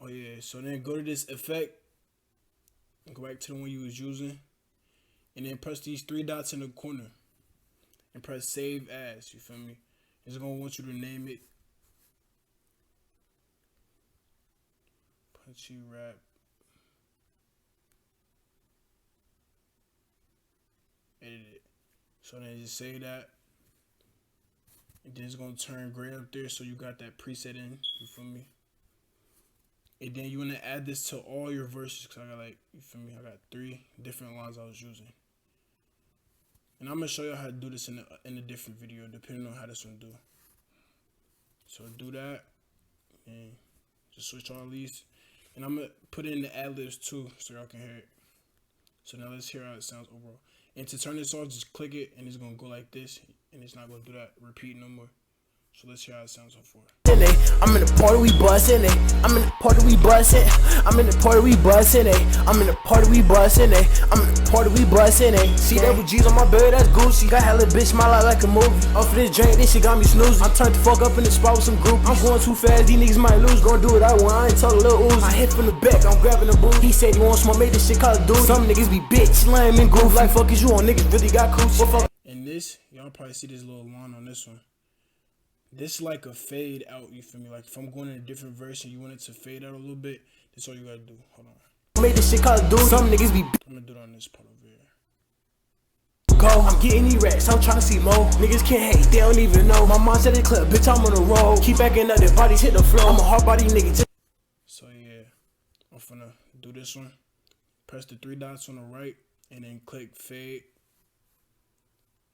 Oh yeah, so then go to this effect, go back to the one you was using, and then press these three dots in the corner, and press save as, you feel me? It's gonna want you to name it Punchy Rap. Edit it. So then just say that, and then it's gonna turn gray up there, so you got that preset in, you feel me? And then you wanna add this to all your verses, cause I got like, you feel me? I got 3 different lines I was using. And I'm gonna show you how to do this in a different video, depending on how this one do. So do that, and just switch all these. And I'm gonna put in the ad-libs too, so y'all can hear it. So now let's hear how it sounds overall. And to turn this off, just click it, and it's gonna go like this, and it's not gonna do that repeat no more. So let's hear how it sounds so far. I'm in the party, we bustin' it. I'm in the party, we bustin'. I'm in the party, we bustin' it. I'm in the party, we bustin' it. I'm in the party, we bustin' it. See that with G's on my bed, that's Gucci. Got hella bitch, smile out like a movie. Off of this drink, this shit got me snoozing. I'm turned the fuck up in the spot with some groupies. I'm going too fast, these niggas might lose. Gonna do what I want, I ain't told a little Uzi. I hit from the back, I'm grabbing the booty. He said he wants smoke, made this shit Call of Duty. Some niggas be bitch, lame and groove. Like fuck is you on niggas really got coochie. And this, y'all probably see this little line on this one. This like a fade out, you feel me? Like if I'm going in a different verse and you want it to fade out a little bit, that's all you gotta do. Hold on. Made this shit Call of Duty. Some niggas be I'm gonna do it on this part over here. Go, I'm getting these racks, I'm tryna see more. Niggas can't hate, they don't even know. My mom said it clip, bitch, I'm on the road. Keep backing up, their bodies hit the floor. I'm a hard body nigga. So yeah, I'm finna do this one. Press the 3 dots on the right, and then click fade.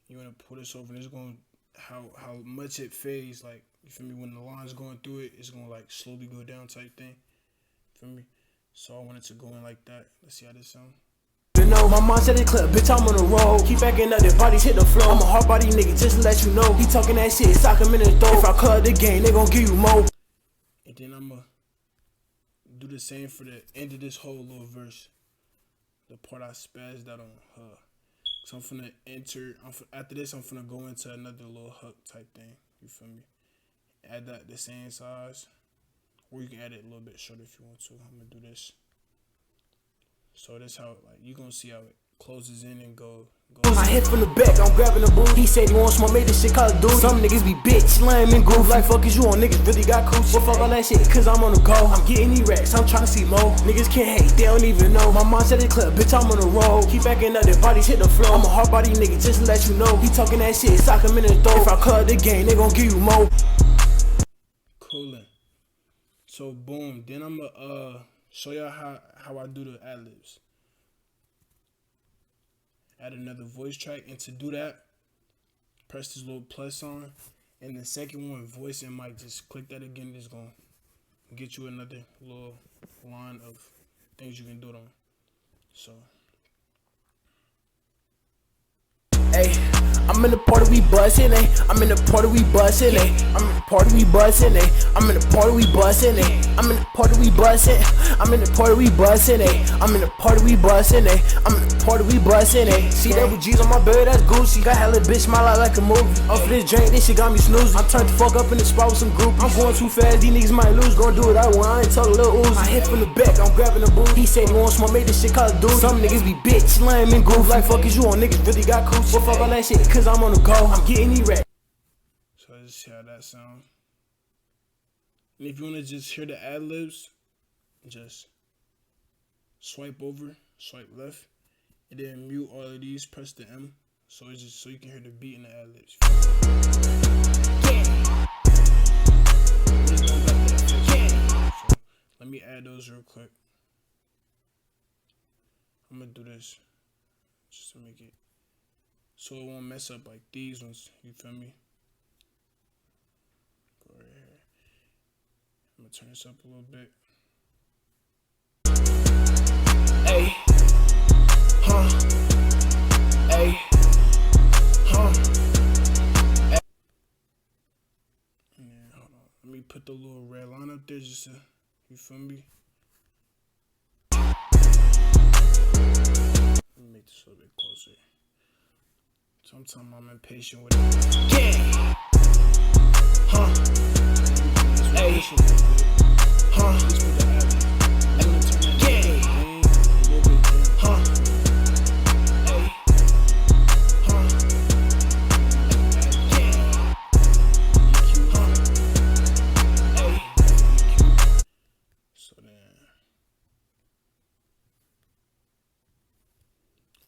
You wanna pull this over, and it's gonna how much it fades, like, you feel me, when the line's going through it, it's gonna like slowly go down type thing, feel me? So I want it to go in like that. Let's see how this sounds. You know, my mom said it clip, bitch, I'm on the road. Keep backing up, their bodies hit the floor. I'm a hard body nigga, just to let you know. He talking that shit, sock him in the throat. If I cut the game, they gon' give you more. And then I'ma do the same for the end of this whole little verse, the part I spazzed out on her. So I'm finna enter, after this I'm finna go into another little hook type thing, you feel me? Add that the same size, or you can add it a little bit shorter if you want to. I'm gonna do this. So that's how, like, you gonna see how it closes in and go. I hit from the back, I'm grabbing the booth. He said he want smoke, made this shit call dude. Some niggas be bitch, lame and groove. Like fuck is you on, niggas really got cool. Well fuck all that shit, cause I'm on the go. I'm getting these racks, I'm tryna see more. Niggas can't hate, they don't even know. My mom said it clip, bitch I'm on the road. Keep backing up, their bodies hit the floor. I'm a hard body nigga, just to let you know. He talking that shit, sock him in the throat. If I cut the game, they gon' give you more. Coolin'. So boom, then I'ma show y'all how I do the ad-libs. Add another voice track, and to do that, press this little plus on, and the second one, voice and mic, just click that again. It's gonna get you another little line of things you can do it on. So Hey, I'm in the party, we bustin', I'm in the party, we bustin', I'm in the party, we bustin', I'm in the party, we bustin', I'm in the party, we bustin', I'm in the party, we bustin', I'm in the party, we bustin', I'm in the party, we bustin'. See that with G's on my bed, that's Gucci. Got hella bitch, smile out like a movie. Off of this drink, this shit got me snoozing. I'm turned the fuck up in the spot with some groupies. I'm going too fast, these niggas might lose. Gonna do what I want, I ain't told a little ooze. I hit from the back, I'm grabbing the booth. He said he want smoke, made this shit call dude. Some niggas be bitch, lame and groove. Like fuck is you on, niggas really got cool. Well fuck all that shit, cause I'm on the go. I'm getting these racks. So let's see how that sound. And if you wanna just hear the ad-libs, just swipe over, swipe left, and then mute all of these, press the M, so it's just so you can hear the beat in the ad-libs. So let me add those real quick. I'm gonna do this just to make it so it won't mess up like these ones, you feel me? Go right here. I'm gonna turn this up a little bit. Hey, hey, Yeah, hold on. Let me put the little red line up there just to, you feel me? Let me make this a little bit closer. Sometimes I'm impatient with it. yeah, hey, Let's put the ad-lib. I'm gonna turn that yeah, gain a little bit down. hey, So then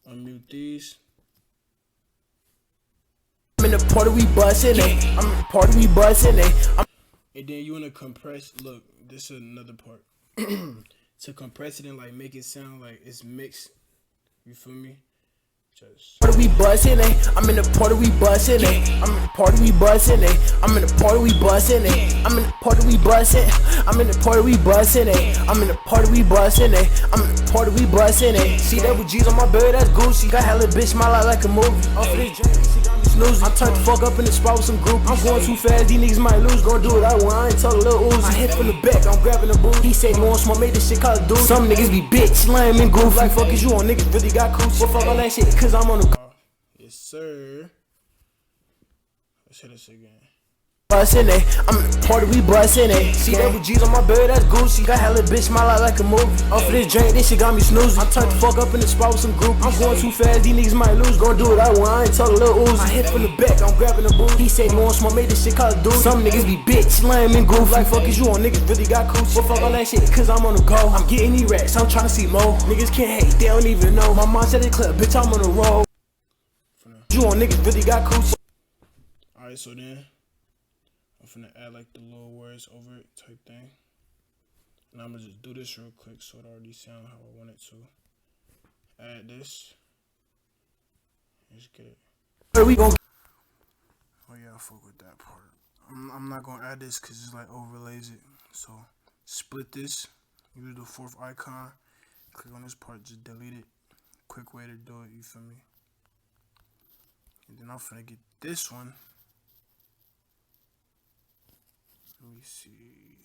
unmute these. I'm in the party, we bustin', I'm in the party, we bustin', And then you wanna compress. Look, this is another part. To compress it and like make it sound like it's mixed. You feel me? Just party, we bustin', I'm in the party, we bustin', I'm in the party, we bustin', I'm in the party, we bustin', I'm in the party, we bustin', I'm in the party, we bustin', I'm in the party, we bustin', I'm in the party, we bustin'. See that with G's on my bed, that's Gucci. Got hella bitch, smile out like a movie. Off of this drink, this shit got me snoozing. I'm turned the fuck up in the spot with some groupies. I'm going too fast, these niggas might lose. Gonna do what I want, I ain't told a little ooze. I hit from the back, I'm grabbing the booth. He said he want smoke, made this shit call dude. Some niggas be bitch, lame and groove. Like fuck is you on, niggas really got cool. Well fuck all that shit, cause I'm on the yes, sir. Let's hit this again. bustin', I'm in the party, we bustin'. See that with G's on my bed, that's Gucci. Got hella bitch, smile out like a movie. Off of this drink, this shit got me snoozing. I'm turned the fuck up in the spot with some groupies. I'm going too fast, these niggas might lose. Gonna do what I want, I ain't told a little ooze. I hit from the back, I'm grabbing the booth. He said he want smoke, made this shit call dude. Some niggas be bitch, lame and groove. Like fuck is you on, niggas really got cool. Well fuck all that shit, cause I'm on the go. I'm getting these racks, I'm tryna see more. Niggas can't hate, they don't even know. My mom said it clip, bitch I'm on the road. You on, niggas really got cool. Alright, so then I'm finna add like the little words over it type thing. And I'm gonna just do this real quick so it already sound how I want it to. Add this. Let's get it. Where we gon' Oh yeah, I fuck with that part. I'm not gonna add this cause it's like overlays it. So split this, use the fourth icon, click on this part, just delete it. Quick way to do it, you feel me? And then I'm finna get this one. Let me see.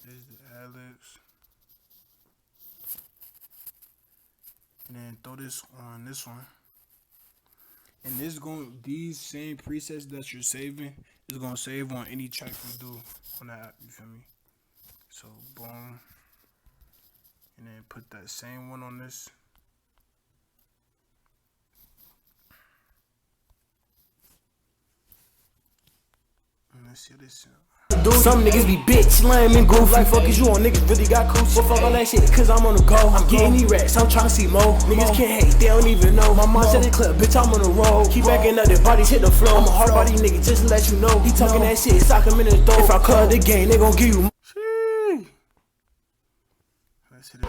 There's the ad-libs. And then throw this on this one. And this these same presets that you're saving is gonna save on any track you do on the app, you feel me? So boom. put that same one on this. And let's see how this sound. Some niggas be bitch, lame and goofy. Like fuck is you on niggas really got coochie. Well fuck all that shit, cause I'm on the go. I'm getting these racks, I'm tryna see more. Niggas can't hate, they don't even know. My mom's at the club, bitch, I'm on the road. Keep backing up, their bodies hit the floor. I'm a hard body nigga, just to let you know. He talking that shit, sock him in the throat. If I cut the game, they gon' give you.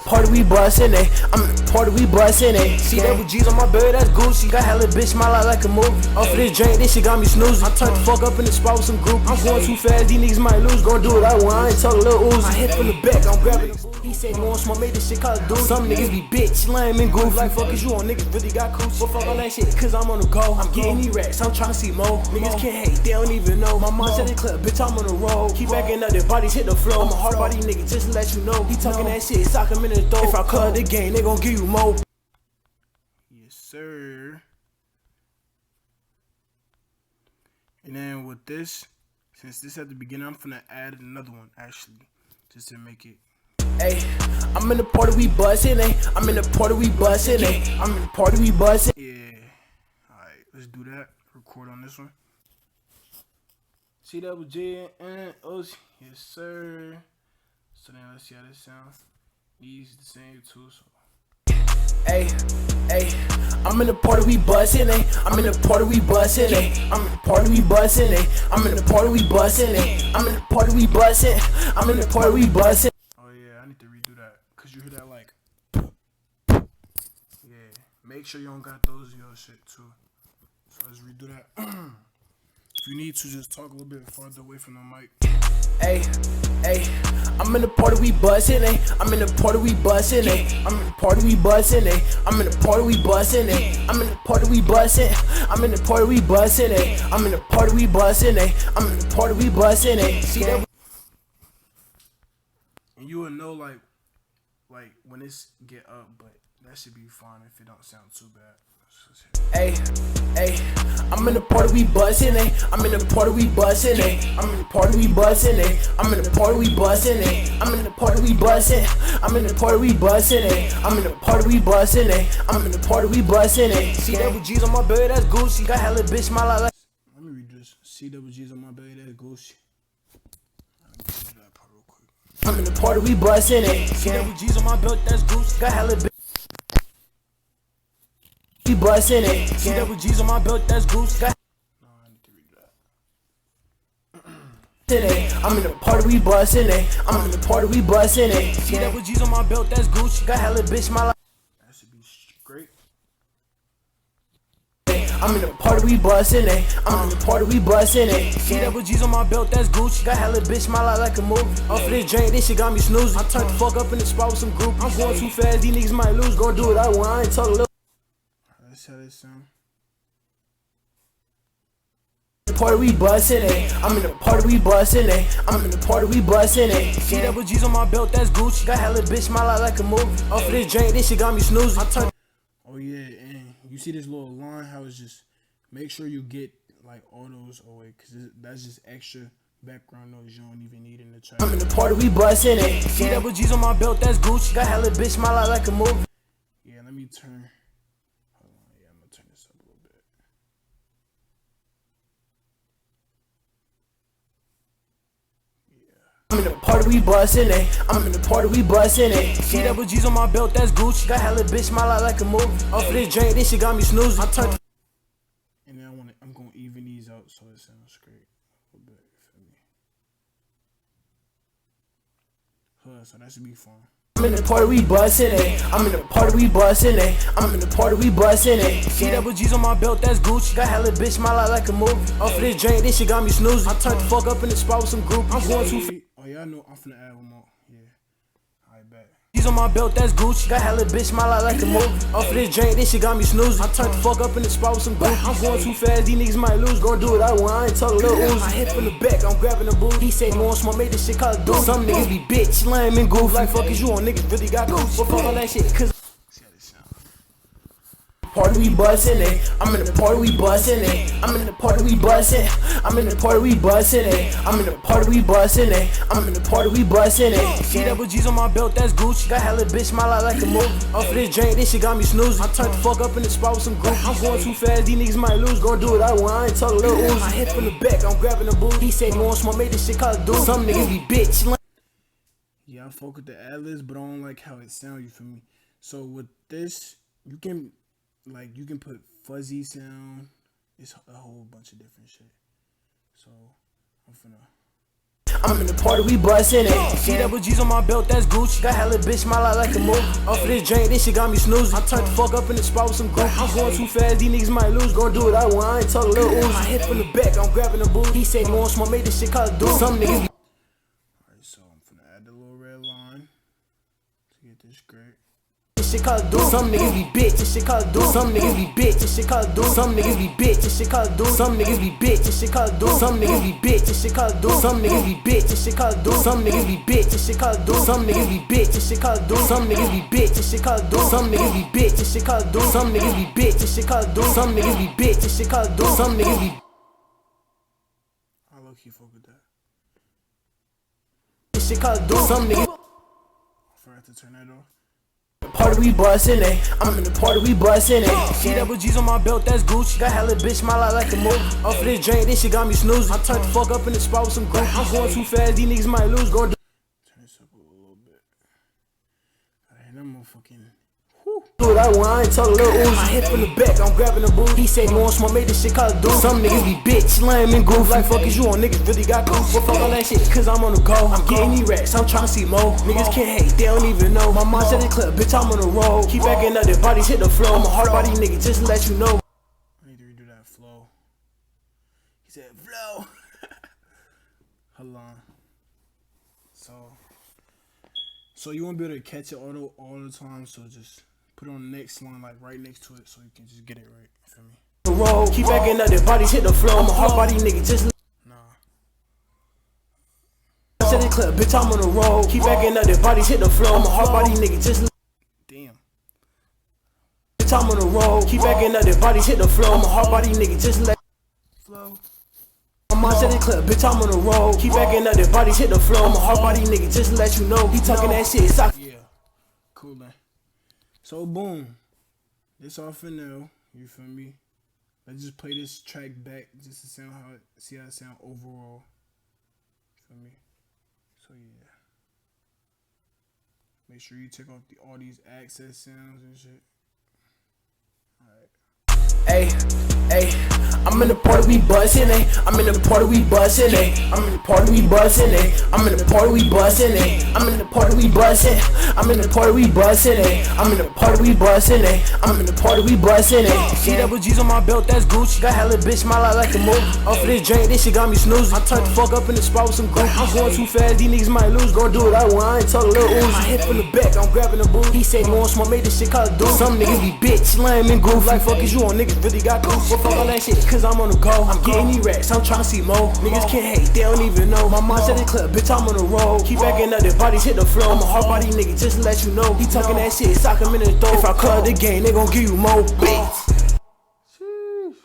Party we bustin' it, I'm in the party we bustin' it. See double G's on my bed, that's Gucci. Got hella bitch, smile out like a movie. Off of this drink, this shit got me snoozing. I turned the fuck up in the spot with some group. I'm going too fast, these niggas might lose. Gonna do it I want, I ain't talking little Uzi. I hit from the back, I'm grabbing the booty. He said he wants smoke, made this shit call a dude. Some niggas be bitch, lame and goofy. Like fuck is you on niggas really got coochie. Well fuck all that shit, cause I'm on the go. I'm getting these racks, I'm tryna see more. Niggas can't hate, they don't even know. My mom's at the club, bitch, I'm on the road. Keep backing up, their bodies hit the floor. I'm a hard body nigga, just to let you know. He talking that shit, sock him in the throat. If I cut the game, they gon' give you more. Yes, sir. And then with this, since this at the beginning, I'm finna add another one actually, just to make it. Hey, I'm in the party we bustin', eh? I'm in the party we bustin', eh? I'm in the party we bustin'. Yeah. Alright, let's do that. Record on this one. CWG and OC. Yes, sir. So then let's see how this sounds. These the same too, so. Hey, I'm in the party we bustin', eh? I'm in the party we bustin', eh? I'm in the party we bustin', eh? I'm in the party we bustin', eh? I'm in the party we bustin', I'm in the party we bustin'. Oh yeah, I need to redo that, cause you hear that like. Yeah, make sure you don't got those in your shit too. So let's redo that. If you need to, just talk a little bit farther away from the mic. Hey, I'm in the party we bustin', eh? I'm in the party we bustin', eh? I'm in the party we bustin', eh? I'm in the party we bustin', eh? I'm in the party we bustin', I'm in the party we bustin', eh? I'm in the party we bustin', eh? I'm in the party we bustin', eh? See that? And you will know like when it's get up, but that should be fine if it don't sound too bad. Hey, I'm in the party we bustin', eh? I'm in the party we bustin', eh? I'm in the party we bustin', eh? I'm in the party we bustin', eh? I'm in the party we bustin', I'm in the party we bustin', eh? I'm in the party we bustin', eh? I'm in the party we bustin', eh? See double G's on my belly, that's Gucci. Got hella bitch, smile out like. Let me read this. CWG's on my belly, that's Gucci. Let me do that part real quick. I'm in the party we bustin', eh? CWG's on my belt, that's Gucci. Got hella bitch. We bustin' it. CWG's on my belt, that's Goose. No, I need to read that. I'm in the party, we bustin' it. I'm in the party, we bustin' it. CWG's on my belt, that's Gucci. Got hella bitch, my life. That should be great. I'm in the party, we bustin' it. I'm in the party, we bustin' it. CWG's on my belt, that's Gucci. Got hella bitch, my life like a movie. Off of this drink, this shit got me snoozing. I turned the fuck up in the spot with some group. I'm going too fast, these niggas might lose. Gonna do it I want, I ain't talking little. That's how this sound. Party we bustin' it. I'm in the party we bustin' it. I'm in the party we bustin' it. CWG's on my belt, that's Gucci. Got hella bitch, smile out like a movie. Off of this drink, this shit got me snoozing. Oh yeah, and you see this little line? How it's just make sure you get like all those away, cause that's just extra background noise you don't even need in the track. I'm in the party we bustin' it. CWG's on my belt, that's Gucci. Got hella bitch, smile out like a movie. Yeah, let me turn. Turn this up a little bit. I'm in the party we bustin' it. I'm in the party we bustin' it. CWG's on my belt, that's Gucci. Got hella bitch, smile out like a movie. Off of this drink, this shit got me snoozing. And then I'm gonna even these out so it sounds great. A little bit, you feel me? So that should be fun. I'm in the party we bustin' it. I'm in the party we bustin' it. I'm in the party we bustin' it. CWG's on my belt, that's Gucci. Got hella bitch, smile out like a movie. Off of this drink, this shit got me snoozing. I turned the fuck up in the spot with some group. I'm going too fast. Oh yeah, I know. I'm finna add one more. Yeah, I bet. He's on my belt, that's Gucci. Got hella bitch, smile out like a movie. Off of this drink, this shit got me snoozing. I turned the fuck up in the spot with some group. I'm going too fast, these niggas might lose. Gonna do it I want, I ain't talking little Uzi. I hit from the back, I'm grabbing the booty. He said he wants smoke, made this shit call a dude. Some niggas be bitch, lame and goofy. Like fuck is you on niggas really got coochie. Well fuck all that shit, cause See how this sound. Party we bustin' it. I'm in the party we bustin' it. I'm in the party we bustin'. I'm in the party we bustin' it. I'm in the party we bustin' it. I'm in the party we bustin' it. See double G's on my belt, that's Gucci. Got hella bitch, smile out like a movie. Off of this drink, this shit got me snoozing. I turned the fuck up in the spot with some group. I'm going too fast, these niggas might lose. Gonna do what I want, I ain't talking little Uzi. I hit from the back, I'm grabbing the booty. He said he want smoke, made this shit call dude. Some niggas be bitch. Yeah, I fuck with the ad-libs, but I don't like how it sound, you feel me? So with this, you can put fuzzy sound. It's a whole bunch of different shit. So I'm in the party, we bustin' it. See double G's on my belt, that's Gucci. Got hella bitch, smile out like a movie. Off of this drink, this shit got me snoozing. I turned the fuck up in the spot with some group. I'm going too fast, these niggas might lose. Gonna do what I want, I ain't talking little Uzi. I hit from the back, I'm grabbing the booty. He said he want smoke, made this shit call dude. Some niggas be. Alright, so I'm finna add the little red line to get this great. This shit call dude. Some niggas be bitch. This shit call dude. Some niggas be bitch. This shit call dude. Some niggas be bitch. This shit call dude. Some niggas be bitch. This shit call dude. Some niggas be bitch. This shit call dude. Some niggas be bitch. This shit call dude. Some niggas be bitch. This shit call dude. Some niggas be bitch. This shit call dude. Some niggas be bitch. This shit call dude. Some niggas be bitch. This shit call dude. Some niggas be bitch. This shit call dude. Some niggas be bitch. This shit call dude. Some niggas be. I low key fuck with that. This shit call dude. Some niggas. I forgot to turn that off. Party we bustin' it. I'm in the party we bustin' it. See double G's on my belt, that's Gucci. Got hella bitch, smile out like a movie. Off of this drink, this shit got me snoozing. I turned the fuck up in the spot with some group. I'm going too fast, these niggas might lose. Gonna do. Turn this up a little bit. Alright, that motherfucking. Do what I want, I ain't talking little Uzi. I hit from the back, I'm grabbing the booty. He said he want smoke, made this shit call dude. Some niggas be bitch, lame and goofy. Like fuck is you on, niggas really got goof. But fuck all that shit, cause I'm on the go. I'm getting these racks, I'm tryna see more. Niggas can't hate, they don't even know. My mind's at the club, bitch, I'm on the road. Keep backing up, their bodies hit the floor. I'm a hard body nigga, just to let you know. I need to redo that flow. He said flow. Hold on. So you won't be able to catch it all the time, so just put it on the next line, like right next to it, so you can just get it right. You feel me? The road, keep backing up, their bodies hit the floor. I'm a hard body nigga, just Nah. at the club, bitch, I'm on the road. Keep backing up, their bodies hit the floor. I'm a hard body nigga, just Damn. bitch, I'm on the road. Keep backing up, their bodies hit the floor. I'm a hard body nigga, just let Flow. my mind's at the club, bitch, I'm on the road. Keep backing up, their bodies hit the floor. I'm a hard body nigga, just to let you know. He talking that shit, sock. Yeah. Cool, man. So boom. This all for now. You feel me? Let's just play this track back just to sound see how it sound overall. You feel me? So yeah. Make sure you take off all these access sounds and shit. Hey, hey, I'm in the party, we bustin' it. I'm in the party, we bustin' it. I'm in the party, we bustin' it. I'm in the party, we bustin' it. I'm in the party, we bustin'. I'm in the party, we bustin' it. I'm in the party, we bustin' it. I'm in the party, we bustin' it. See double G's on my belt, that's Gucci. Got hella bitch, smile out like a movie. Off of this drink, this shit got me snoozing. I turned the fuck up in the spot with some group. I'm going too fast, these niggas might lose. Gonna do what I want, I ain't talking little Uzi. I hit from the back, I'm grabbing the booty. He said he want smoke, made this shit call dude. Some niggas be bitch, lame and goofy. Like fuck is you on, niggas really got goof. But fuck all that shit, cause I'm on the go. I'm getting these racks, I'm tryna see more. Niggas can't hate, they don't even know. My mind's at the club, bitch, I'm on the road. Keep backing up, their bodies hit the floor. I'm a hard body nigga, just to let you know. He talking that shit, sock him in the throat. If I cut the game, they gon' give you more, bitch. Sheesh.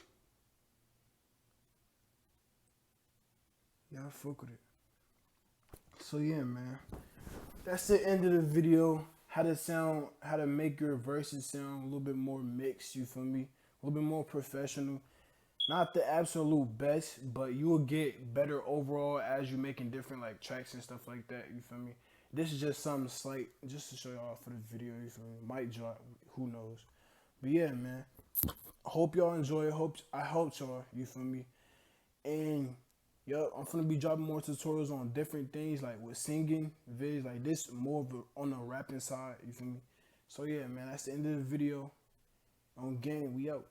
Y'all fuck with it. So yeah, man. That's the end of the video. How to make your verses sound a little bit more mixed, you feel me? A little bit more professional. Not the absolute best, but you will get better overall as you're making different like tracks and stuff like that, you feel me? This is just something slight, just to show y'all for the video, you feel me? Might drop, who knows? But yeah, man. Hope y'all enjoy it. I hope y'all, you feel me? And yo, I'm gonna be dropping more tutorials on different things, like with singing, vids, like this more of on the rapping side, you feel me? So yeah, man, that's the end of the video. On game, we out.